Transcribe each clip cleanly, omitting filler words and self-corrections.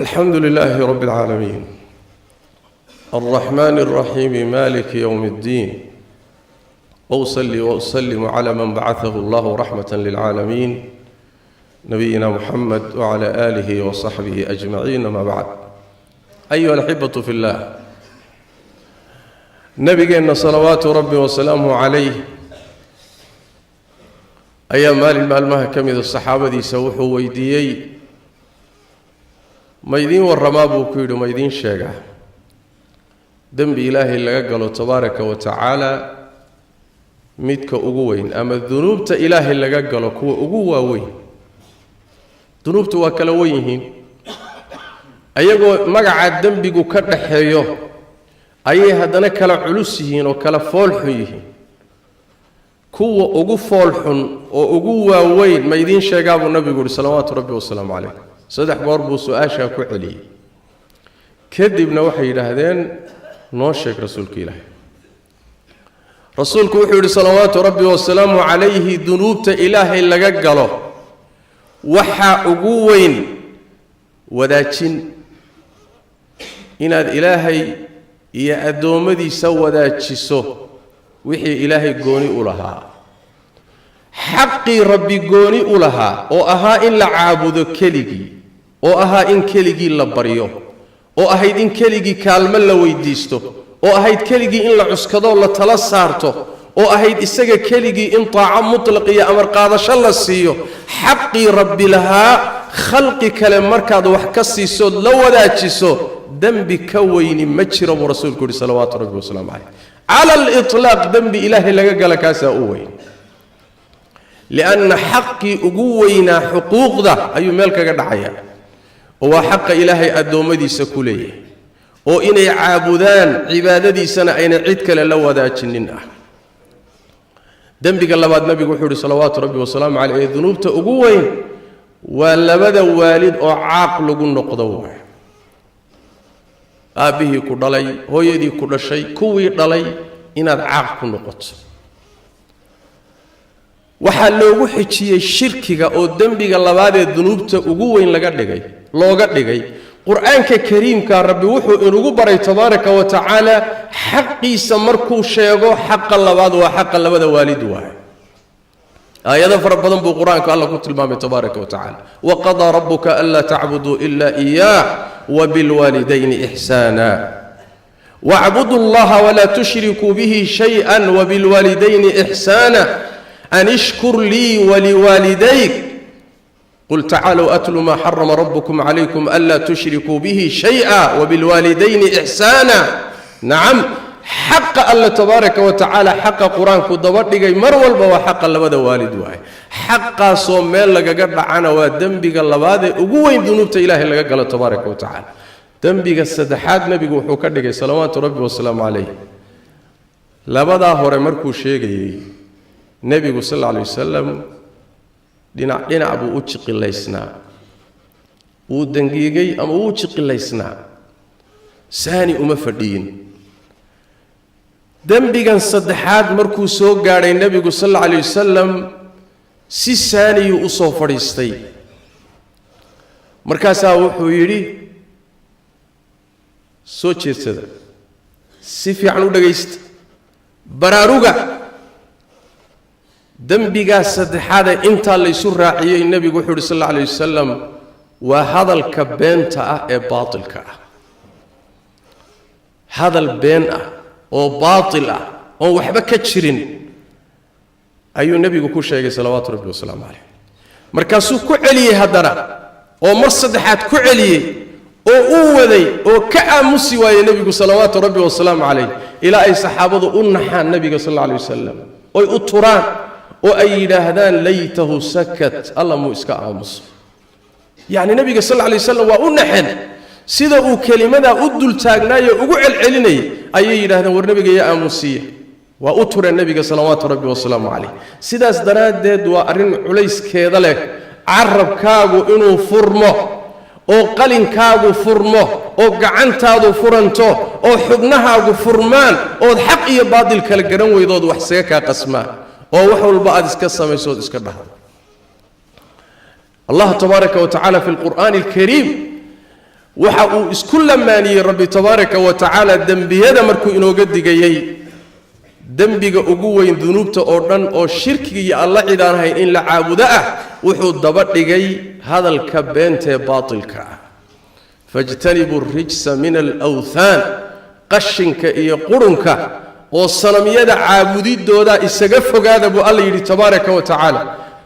الحمد لله رب العالمين الرحمن الرحيم مالك يوم الدين وأصلي وأسلم على من بعثه الله رحمة للعالمين نبينا محمد وعلى آله وصحبه أجمعين ما بعد أيها الأحبة في الله نبينا صلوات ربي وسلامه عليه أيام maalmaha ka mid saxaabadiisa wuxuu weydiiyay ma idin warramaa buu ku yidhi ma idin sheegaa dambi ilaahay laga galo tabaaraka wa tacaala midka ugu weyn ama dunuubta ilaahay laga galo kuwa ugu waaweyn dunuubtu waa kala weyn yihiin ayagoo magaca dambigu ka dhaxeeyo ayay haddana kala culus yihiin oo kala foolxun yihiin kuwa ugu foolxun oo ugu waaweyn ma idin sheegaa buu nabigu sallallahu alayhi wa sallam saddex goor buu su'aasha ku celiyay kadibna waxay yiraahdeen noo sheeg rasuulka ilaahay rasuulku wuxuu yiri sallallahu rabbi wa sallam alayhi dunuubta ilaahay laga galo waxa ugu weyn wadaajin inaad ilaahay iyo adoomadiisa wadaajiso wixii ilaahay gooni u lahaa xaqi rabbi gooni u lahaa oo ahaa in la caabudo keligii oo ahaa in keligii la baryo oo ahayd in keligii kaalmo la weydiisto oo ahayd keligii in la cuskado la tala saarto oo ahayd isaga keligii in taaca mutlaq iyo amar qaadasho la siiyo xaqi rabbi lahaa khalqi kale markaad wax ka siiso la wadaajiso dambi ka weyni ma jiro buu rasuulku yiri salawaatu rabbi wa salaamu alayhi على الإطلاق ذنب إلهي لقى كاسا أوين لأن حقي أقوينا حقوق ذا أي ملك قد عيا هو حق إلهي أدومدي سكوليه وإن عابدان عبادتي سنة أين عدك للو ذا جننا ذنبك الله بعد نبي وحوري صلوات ربي وسلام عليه ذنوب تأقوين ولا بدا والد أو عاقل قلنا قضوه aabihii ku dhalay hooyadii ku dhashay kuwii dhalay inaad caaq ku noqoto waxa loogu xijiyay shirkiga oo dambiga labaad ee dunuubta ugu weyn looga dhigay quraanka kariimka rabbi wuxuu inugu baray tabaaraka wa tacaala xaqiisa markuu sheego xaq labaad waa xaq labada waalid waa آيات فربنا بالقرآن قال الله تلمام تبارك وتعالى وقضى ربك ألا تعبدوا إلا إياه وبالوالدين إحسانا واعبدوا الله ولا تشركوا به شيئا وبالوالدين إحسانا أن اشكر لي ولوالديك قل تعالوا أتل ما حرم ربكم عليكم ألا تشركوا به شيئا وبالوالدين إحسانا نعم حق الله تبارك وتعالى حق قرآن كدبر دغاي مر walba waa xaq labada waalid waay xaqa soo meel laga dhacana waa dambiga labaad ee ugu weyn dunuubta ilaahay laga galo tabaaraka wa tacaala dambiga saddexaad nabigu wuxuu ka dhigay salawaatu rabbi wa salaamu alayhi labada hore markuu sheegayay nabigu sallallahu alayhi wasallam dhinac buu u jiqilaysnaa uu dangiigay ama uu jiqilaysnaa saani uma fadhiyin dambigan saddexaad markuu soo gaaray nabigu sallallahu alayhi wasallam si saaniyu u soo fadhiistay markaas wuxuu yiri soo jeedsada si fiican u dhageysta baraaruga dambiga saddexaad inta la isu raaciyay nabigu wuxuu yiri sallallahu alayhi wasallam waa hadalka beenta ah ee baatilka ah hadal been ah oo baatil ah oo waxba ka jirin ayuu nabigu ku sheegay salawaatu rabbi wa salaamu alayhi markaasuu ku celiyay hadana oo mar saddexaad ku celiyay oo uu waday oo ka aamusi waayay nabigu salawaatu rabbi wa salaamu alayhi ila ay saxaabadu u naxaan nabiga sallallahu alayhi wasallam oo u turaan oo ay yiraahdaan laytahu sakat alla mu iska aamuso yaani nabiga sallallahu alayhi wasallam waa u naxan sida uu kelimada u dul taagnaayo ugu celcelinay ayay yiraahdeen war nabiga ya aamusiya waa u turay nabiga salawaatu rabbi wa salaamu alayhi sidaas daraadeed waa arin culayskeeda leh carabkaagu inuu furmo oo qalinkaagu furmo oo gacantaadu furanto oo xubnahaagu furmaan oo xaq iyo baadil kala garan weydood wax saga ka qasmaa oo wax walba aad iska samayso iska dhahdo الله تبارك وتعالى في القرآن الكريم waxa uu isku lamaaniyey rabbi tabaaraka wa tacaala dembiyada markuu inooga digayey dembiga ugu weyn dunuubta oo dhan oo shirkiga iyo alla cid aan ahayn in la caabudo ah wuxuu daba dhigay hadalka beenta ee baatilka ah fajtanibu rijsa min alawthaan qashinka iyo qurunka oo sanamyada caabudidooda isaga fogaada buu alla yidhi tabaaraka wa tacaala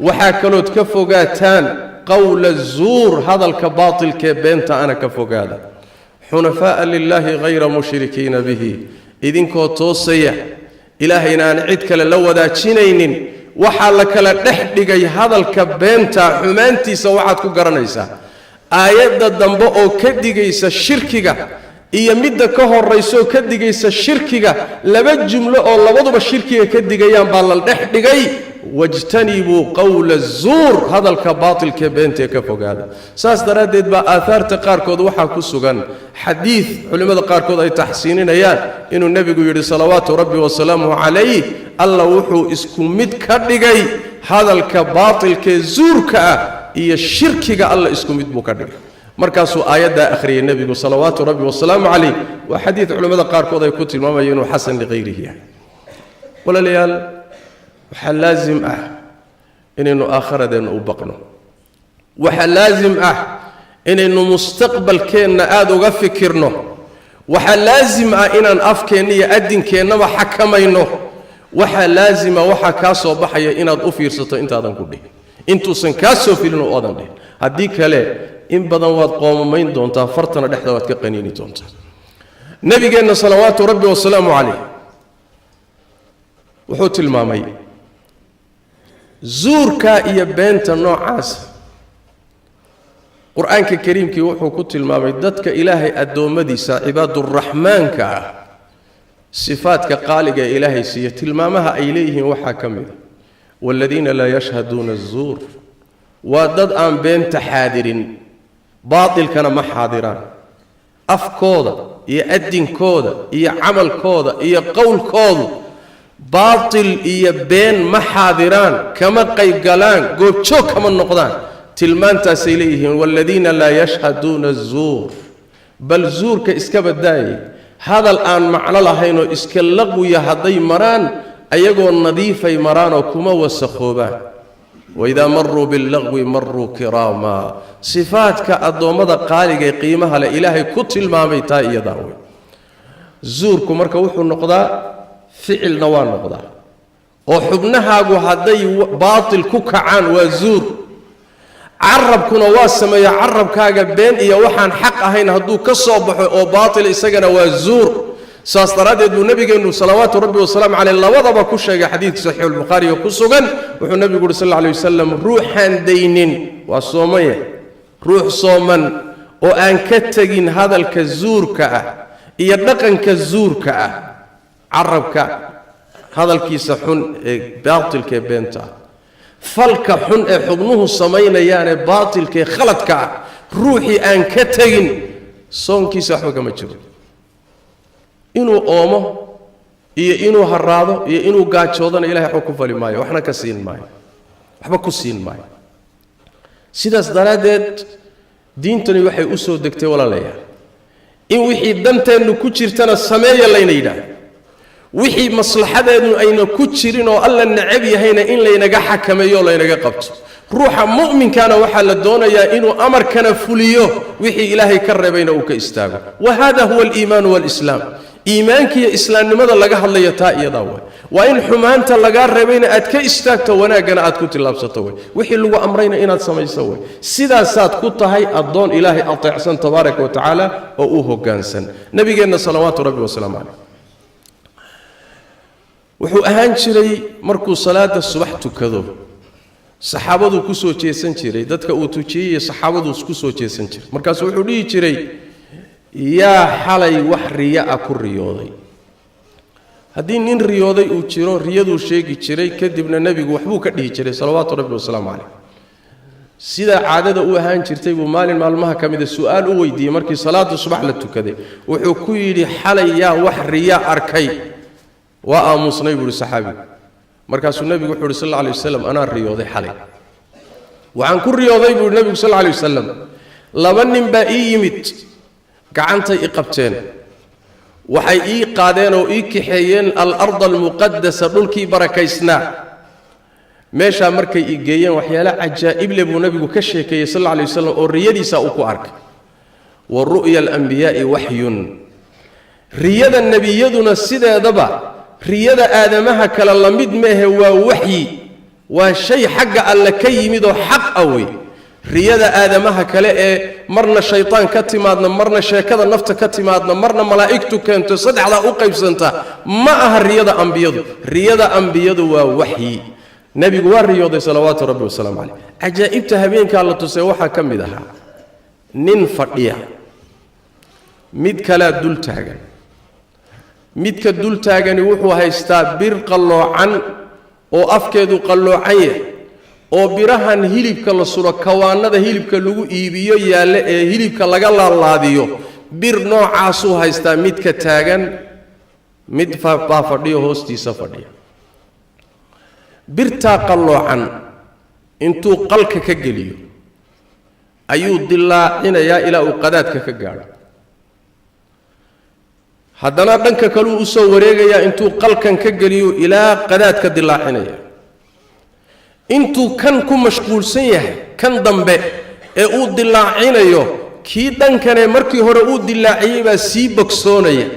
waxaa kalood ka fogaataan qawla zuur hadalka baatilka ee beenta ana ka fogaada xunafaa'a lilaahi hayra mushrikiina bihi idinkoo toosaya ilaahayna aan cid kale la wadaajinaynin waxaa la kala dhex dhigay hadalka beenta xumaantiisa waxaad ku garanaysaa aayadda dambe oo ka digaysa shirkiga iyo midda ka horayso ka digaysa shirkiga laba jumlo oo labaduba shirkiga ka digayaan baa la dhex dhigay wajtanibuu qawla zuur hadalka baatilka beenta ka fogaada saas daraaddeed baa aahaarta qaarkood waxaa ku sugan xadiid culimmada qaarkood ay taxsiininayaan inuu nebigu yidhi salawaatu rabbi wasalaamuhu calayh alla wuxuu isku mid ka dhigay hadalka baatilkaee zuurka ah iyo shirkiga alla isku mid buu ka dhigay markaasuu aayaddaa akhriyay nebigu salawaatu rabbi wasalaamu calayh waa xadiid culimmada qaarkood ay ku tilmaamayeen inuu xasan liqayrihi yahay walaalayaal waxaa laazim ah inaynu aakhiradeenna u baqno waxaa laazim ah inaynu mustaqbalkeenna aada uga fikirno waxaa laazim ah inaan afkeenna iyo adinkeennaba xakamayno waxaa laazima waxaa kaa soo baxaya inaad u fiirsato intaadan ku dhihin intuusan kaa soo filin oo oodan dhihin haddii kale in badan waad qoomamayn doontaa fartana dhexda waad ka qaniini doontaa nabigeenna salawaatu rabbi wasalaamu calayh wuxuu tilmaamay zuurka iyo beenta noocaasa qur-aanka kariimkii wuxuu ku tilmaamay dadka ilaahay addoommadiisa cibaaduraxmaanka ah sifaadka qaaliga ee ilaahay siiya tilmaamaha ay leeyihiin waxaa ka mid a waaladiina laa yashhaduuna azuur waa dad aan beenta xaadirin baatilkana ma xaadiraan afkooda iyo adinkooda iyo camalkooda iyo qowlkoodu baatil iyo been ma xaadiraan kama qaybgalaan goobjoog kama noqdaan tilmaantaasay leeyihiin waaladiina laa yashhaduuna azuur bal zuurka iska badaayay hadal aan macno lahaynoo iska laqwiya hadday maraan ayagoo nadiifay maraanoo kuma wasakhoobaan waidaa maruu billaqwi maruu kiraamaa sifaadka addoommada qaaliga ee qiimaha leh ilaahay ku tilmaamay taa iyadaa wey zuurku marka wuxuu noqdaa ficilna waa noqdaa oo xubnahaagu hadday baatil ku kacaan waa zuur carabkuna waa sameeya carabkaaga been iyo waxaan xaq ahayn hadduu ka soo baxo oo baatil isagana waa zuur saas daraaddeed buu nabigeennu salawaatu rabbi wasalaamu caleyh labadaba ku sheegay xadiidka saxiixulbukhaari oo ku sugan wuxuu nebigu uhi sal alla alay wasalam ruuxaan daynin waa soomaye ruux sooman oo aan ka tegin hadalka zuurka ah iyo dhaqanka zuurka ah carabka hadalkiisa xun ee baatilka ee beenta ah falka xun ee xubnuhu samaynayaanee baatilka ee khaladka ah ruuxii aan ka tegin soonkiisa waxba kama jiro inuu oomo iyo inuu haraado iyo inuu gaajoodana ilahay waxba ku fali maayo waxna ka siin maayo waxba ku siin maayo sidaas daraaddeed diintani waxay u soo degtay walaalayaal in wixii danteennu ku jirtana sameeya layna yidhaahdo wixii maslaxadeednu ayna ku jirin oo alla necab yahayna in laynaga xakameeyo oo laynaga qabto ruuxa mu'minkana waxaa la doonayaa inuu amarkana fuliyo wixii ilaahay ka reebayna uu ka istaago wa hada huwa aliimaanu waalislaam iimaankiiyo islaamnimada laga hadlaya taa iyadaa way waa in xumaanta lagaa reebayna aad ka istaagto wanaaggana aad ku tillaabsato way wixii lagu amrayna inaad samayso way sidaasaad ku tahay addoon ilaahay ateecsan tabaaraka wa tacaala oo u hoggaansan nabigeenna salawaatu rabbi wasalaamu caleyh wuxuu ahaan jiray markuu salaada subax tukado saxaabaduu ku soo jeesan jiray dadka uu tujiyey iyo saxaabaduu ku soo jeesan jiray markaasuu wuxuu dhihi jiray yaa xalay wax riya ah ku riyooday haddii nin riyooday uu jiro riyaduu sheegi jiray kadibna nebigu waxbuu ka dhihi jiray salawaatu rabbi wasalaamu caleyh sidaa caadada u ahaan jirtay buu maalin maalmaha ka mida su'aal u weydiiyey markii salaada subax la tukaday wuxuu ku yidhi xalay yaa wax riya arkay waa aamusnay buuhi saxaabigu markaasuu nebigu wuxuu uhi sal alla alay wasalam anaa riyooday xalay waxaan ku riyooday buuhi nebigu sal alla alay wasalam laba nin baa ii yimid gacantay i qabteen waxay ii qaadeen oo ii kaxeeyeen al-ard al-muqaddasa dhulkii barakaysnaa meesha markay i geeyeen waxyaalo cajaa'ib leh buu nabigu ka sheekeeyay sallallahu alayhi wasallam oo riyadiisa uu ku arkay wa ru'ya al-anbiya'i wahyun riyada nabiyaduna sideedaba riyada aadamaha kala lamid meehe waa wahyi waa shay xagga alla ka yimid oo xaq ah way riyada aadamaha kale ee marna shaytaan ka timaadna marna sheekada nafta ka timaadna marna malaa'iktu keento saddexda u qaybsanta ma aha riyada anbiyadu waa wahyi nabigu waa riyooday salawaatu rabbi wasalaamu calayh ajaa'ibta habeenka la tusay waxa ka mid aha nin fadhiya mid kala dul taagan midka dul taagani wuxuu haystaa bir qalloocan oo afkeedu qalloocan yahay oo birahan hilibka la suro kawaanada hilibka lagu iibiyo yaale ee hilibka laga laalaadiyo bir noocaas uu haystaa midka taagan mid fadhiyo hoostiisa fadhiya birta qalloocan intuu qalka ka geliyo ayuu dilaacinayaa ilaa uu qadaadka ka gaaro haddana dhanka kale uu soo wareegayaa intuu qalkan ka geliyo ilaa qadaadka dilaacinaya intuu kan ku mashquulsan yahay kan dambe ee uu dilaacinayo kii dhankane markii hore uu dilaaciyay baa sii bogsoonaya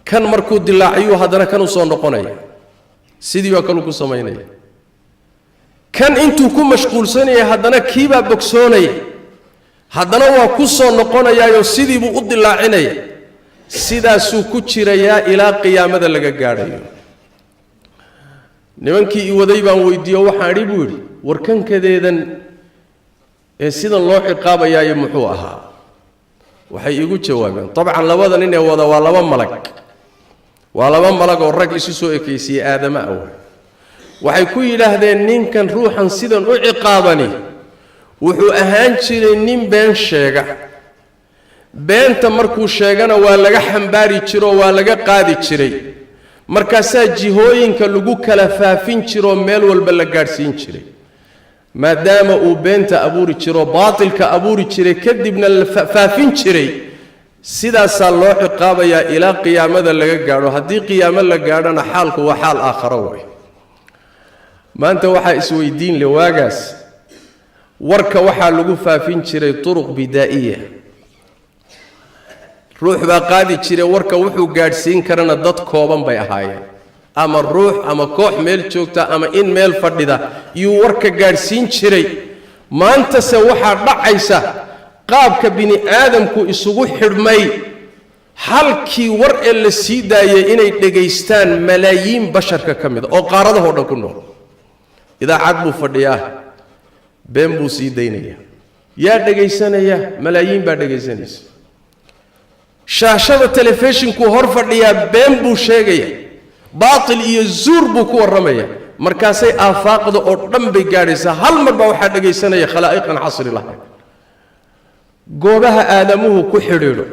kan markuu dilaaciyo haddana kan u soo noqonaya sidii waa kale ku sameynaya kan intuu ku mashquulsan yahay haddana kii baa bogsoonaya haddana waa ku soo noqonayaa sidii buu u dilaacinaya sidaasuu ku jirayaa ilaa qiyaamada laga gaadhayo nimankii i waday baan weydiiyo waxaan idhi buu yidhi warkankadeedan ee sidan loo ciqaabayaayo muxuu ahaa waxay igu jawaabeen dabcan labada nin ee wada waa laba malag oo rag isu soo ekeysiyey aadama ah waxay ku yidhaahdeen ninkan ruuxan sidan u ciqaabani wuxuu ahaan jiray nin been sheega beenta markuu sheegana waa laga xambaari jiro waa laga qaadi jiray markaasaa jihooyinka lagu kala faafin jiro meel walba la gaadhsiin jiray maadaama uu beenta abuuri jiro baatilka abuuri jiray kadibna la faafin jiray sidaasaa loo ciqaabayaa ilaa qiyaamada laga gaadho haddii qiyaamo la gaadhana xaalku waa xaal aakharo way maanta waxaa isweydiin leh waagaas warka waxaa lagu faafin jiray turuq bidaa'iya ruux baa qaadi jiray warka wuxuu gaadhsiin karana dad kooban bay ahaayeen ama ruux ama koox meel joogta ama in meel fadhida yuu warka gaadhsiin jiray maantase waxaa dhacaysa qaabka bini aadamku isugu xidhmay halkii war ee la sii daayay inay dhegaystaan malaayiin basharka ka mid oo qaaradahoo dhan ku nool idaacad buu fadhiyaa been buu sii daynaya yaa dhegaysanaya malaayiin baa dhegaysanaysa shaashada telefishinku hor fadhiyaa been buu sheegaya baatil iyo zuur buu ku warramaya markaasay aafaaqda oo dhan bay gaadhaysaa hal mar baa waxaa dhegaysanaya khalaa'iqan xasri lahayn goobaha aadamuhu ku xidhiidho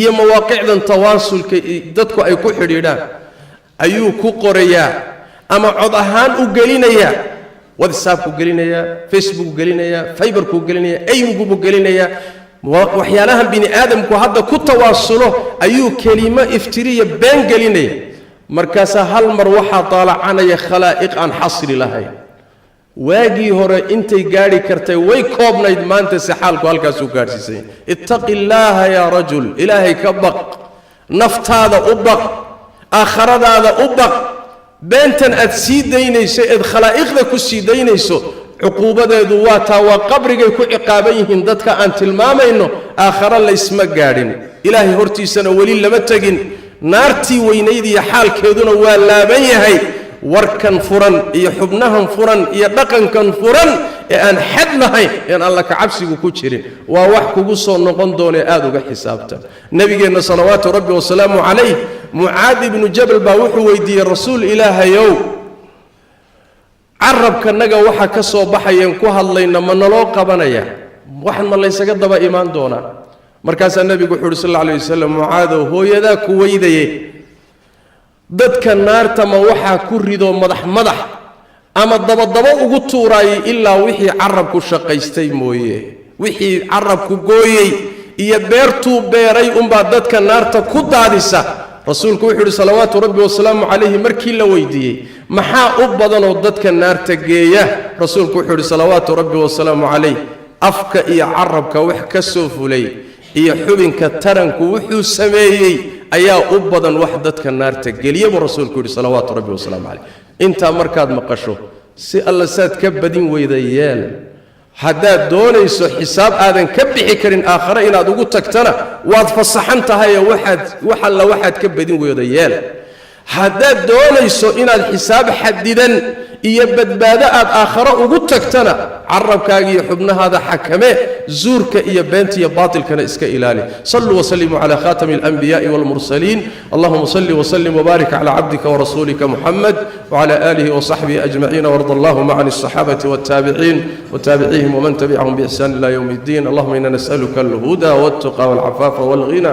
iyo mawaaqicdan tawaasulka dadku ay ku xidhiidhaan ayuu ku qorayaa ama cod ahaan u gelinayaa whatsapp ku gelinayaa facebook ku gelinayaa fiber ku gelinayaa aymugu ku gelinayaa waxyaalahan bini aadamku hadda ku tawaasulo ayuu kelimo iftiriya been gelinaya markaasaa hal mar waxaa daalacanaya khalaa'iq aan xasri lahayn waagii hore intay gaadhi kartay way koobnayd maanta se xaalku halkaasuu gaadhsiisay ittaqi illaaha yaa rajul ilaahay ka baq naftaada u baq aakhiradaada u baq beentan aad sii daynayso eed khalaa'iqda ku sii daynayso cuquubadeedu waa taa waa qabrigay ku ciqaaban yihiin dadka aan tilmaamayno aakhara laysma gaadhin ilaahay hortiisana weli lama tegin naartii weynayd iyo xaalkeeduna waa laaban yahay warkan furan iyo xubnahan furan iyo dhaqankan furan ee aan xad lahayn een alla ka cabsigu ku jirin waa wax kugu soo noqon doonee aad uga xisaabtan nabigeenna salawaatu rabbi wasalaamu calayh mucaad ibnu jabal baa wuxuu weydiiyey rasuul ilaahayow carabkanaga waxa ka soo baxayeen ku hadlayna ma naloo qabanaya waxan ma laysaga daba imaan doonaa markaasaa nabigu wuxuu uhi sal alla alayh wasalam mucaadow hooyadaa ku weydaye dadka naarta ma waxaa ku rido madax ama dabadaba ugu tuuraayay ilaa wixii carabku shaqaystay mooye wixii carabku gooyey iyo beertuu beeray unbaa dadka naarta ku daadisa rasuulku wuxuu yidhi salawaatu rabbi wasalaamu calayhi markii la weydiiyey maxaa u badanoo dadka naarta geeya rasuulku wuxuu yidhi salawaatu rabbi wasalaamu calayh afka iyo carabka wax ka soo fulay iyo xubinka taranku wuxuu sameeyey ayaa u badan wax dadka naarta geliya buu rasuulku yidhi salawaatu rabbi wasalaamu calayh intaa markaad maqasho si alla saad ka badin weyda yeel haddaad doonayso xisaab aadan ka bixi karin aakhare inaad ugu tagtana waad fasaxan tahay wax alla waxaad ka badin weyda yeel haddaad doonayso inaad xisaab xadidan iyo badbaado aad aakhare ugu tagtana carabkaaga iyo xubnahaada xakame zuurka iyo beenta iyo baatilkana iska ilaali sallu wasallimu calaa khaatami alanbiyaa'i waalmursaliin allahuma salli wasallim wabaarik calaa cabdika warasuulika muxamed wacala aalihi wasaxbihi ajmaciin warda allahuma can alsaxaabati waltaabiciin وتابعيهم ومن تبعهم بإحسان إلى يوم الدين اللهم إنا نسألك الهدى والتقى والعفاف والغنى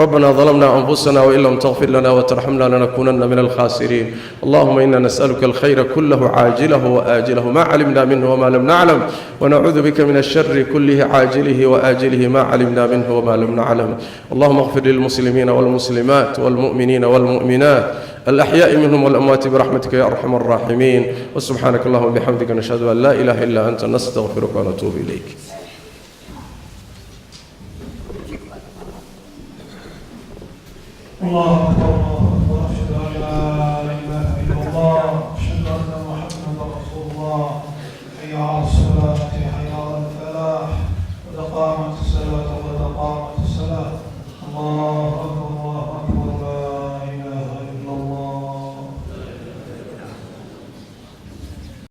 ربنا ظلمنا أنفسنا وإن لم تغفر لنا وترحمنا لنكونن من الخاسرين اللهم إنا نسألك الخير كله عاجله وآجله ما علمنا منه وما لم نعلم ونعوذ بك من الشر كله عاجله وآجله ما علمنا منه وما لم نعلم اللهم اغفر للمسلمين والمسلمات والمؤمنين والمؤمنات الأحياء منهم والأموات برحمتك يا أرحم الراحمين وسبحانك اللهم وبحمدك نشهد أن لا إله إلا أنت نستغفرك ونتوب إليك الله أكبر أشهد أن لا إله إلا الله أشهد أن محمدا رسول الله حي على الصلاة حي على الفلاح قد قامت الصلاة قد قامت الصلاة الله أكبر